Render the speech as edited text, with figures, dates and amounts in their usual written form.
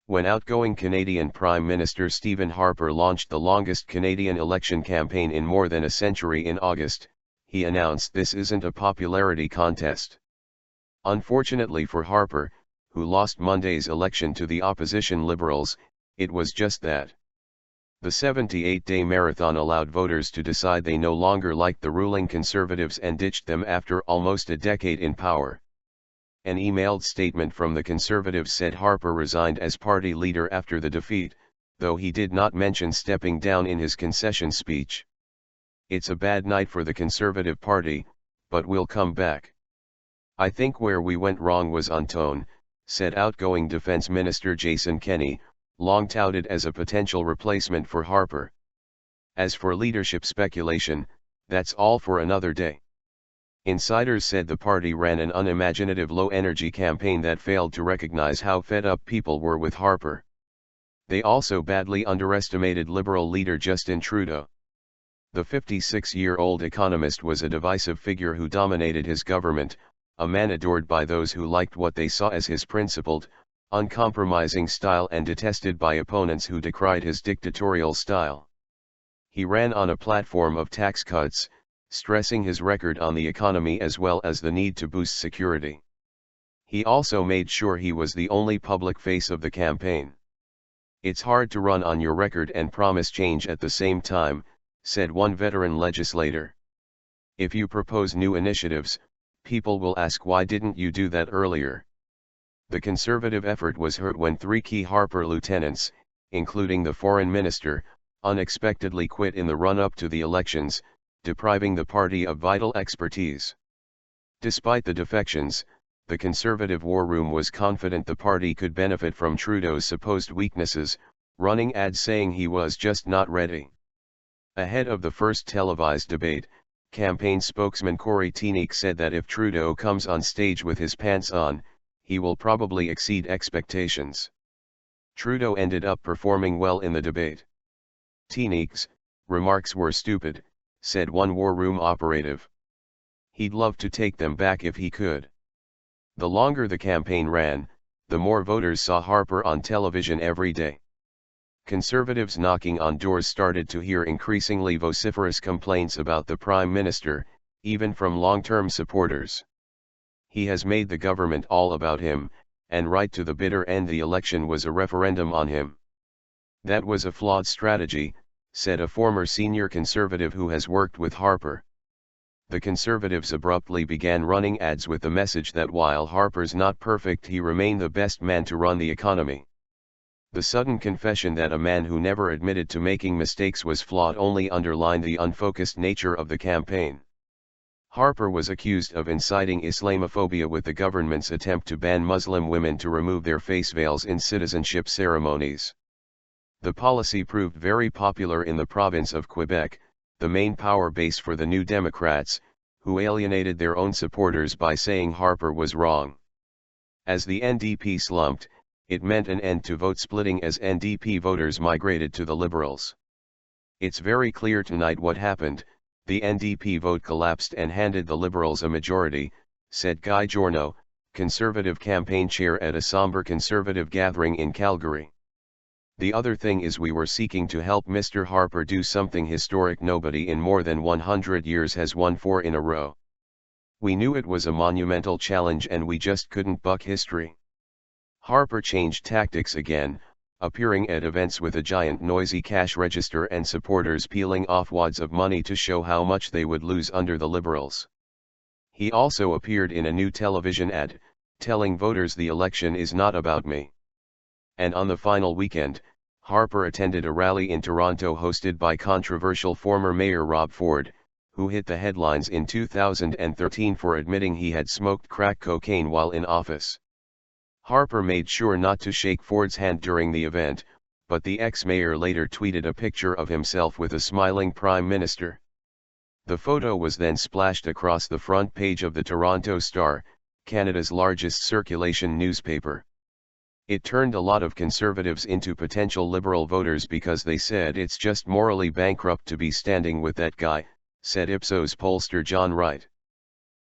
When outgoing Canadian Prime Minister Stephen Harper launched the longest Canadian election campaign in more than a century in August, he announced this isn't a popularity contest. Unfortunately for Harper, who lost Monday's election to the opposition Liberals, it was just that. The 78-day marathon allowed voters to decide they no longer liked the ruling Conservatives and ditched them after almost a decade in power. An emailed statement from the Conservatives said Harper resigned as party leader after the defeat, though he did not mention stepping down in his concession speech. "It's a bad night for the Conservative Party, but we'll come back. I think where we went wrong was on tone," said outgoing Defence Minister Jason Kenney, long touted as a potential replacement for Harper. As for leadership speculation, that's all for another day. Insiders said the party ran an unimaginative low-energy campaign that failed to recognize how fed up people were with Harper. They also badly underestimated Liberal leader Justin Trudeau. The 56-year-old economist was a divisive figure who dominated his government, a man adored by those who liked what they saw as his principled, uncompromising style and detested by opponents who decried his dictatorial style. He ran on a platform of tax cuts, stressing his record on the economy as well as the need to boost security. He also made sure he was the only public face of the campaign. "It's hard to run on your record and promise change at the same time," said one veteran legislator. "If you propose new initiatives, people will ask why didn't you do that earlier?" The Conservative effort was hurt when three key Harper lieutenants, including the foreign minister, unexpectedly quit in the run-up to the elections, depriving the party of vital expertise. Despite the defections, the Conservative war room was confident the party could benefit from Trudeau's supposed weaknesses, running ads saying he was just not ready. Ahead of the first televised debate, campaign spokesman Corey Teaneck said that if Trudeau comes on stage with his pants on, he will probably exceed expectations. Trudeau ended up performing well in the debate. Teaneck's remarks were stupid, said one war room operative. He'd love to take them back if he could. The longer the campaign ran, the more voters saw Harper on television every day. Conservatives knocking on doors started to hear increasingly vociferous complaints about the Prime Minister, even from long-term supporters. "He has made the government all about him, and right to the bitter end the election was a referendum on him. That was a flawed strategy," said a former senior Conservative who has worked with Harper. The Conservatives abruptly began running ads with the message that while Harper's not perfect he remained the best man to run the economy. The sudden confession that a man who never admitted to making mistakes was flawed only underlined the unfocused nature of the campaign. Harper was accused of inciting Islamophobia with the government's attempt to ban Muslim women to remove their face veils in citizenship ceremonies. The policy proved very popular in the province of Quebec, the main power base for the New Democrats, who alienated their own supporters by saying Harper was wrong. As the NDP slumped, it meant an end to vote splitting as NDP voters migrated to the Liberals. "It's very clear tonight what happened. The NDP vote collapsed and handed the Liberals a majority," said Guy Giorno, Conservative campaign chair at a somber Conservative gathering in Calgary. "The other thing is we were seeking to help Mr. Harper do something historic nobody in more than 100 years has won for in a row. We knew it was a monumental challenge and we just couldn't buck history." Harper changed tactics again, appearing at events with a giant noisy cash register and supporters peeling off wads of money to show how much they would lose under the Liberals. He also appeared in a new television ad, telling voters the election is not about me. And on the final weekend, Harper attended a rally in Toronto hosted by controversial former Mayor Rob Ford, who hit the headlines in 2013 for admitting he had smoked crack cocaine while in office. Harper made sure not to shake Ford's hand during the event, but the ex-mayor later tweeted a picture of himself with a smiling Prime Minister. The photo was then splashed across the front page of the Toronto Star, Canada's largest circulation newspaper. It turned a lot of Conservatives into potential Liberal voters because they said it's just morally bankrupt to be standing with that guy, said Ipsos pollster John Wright.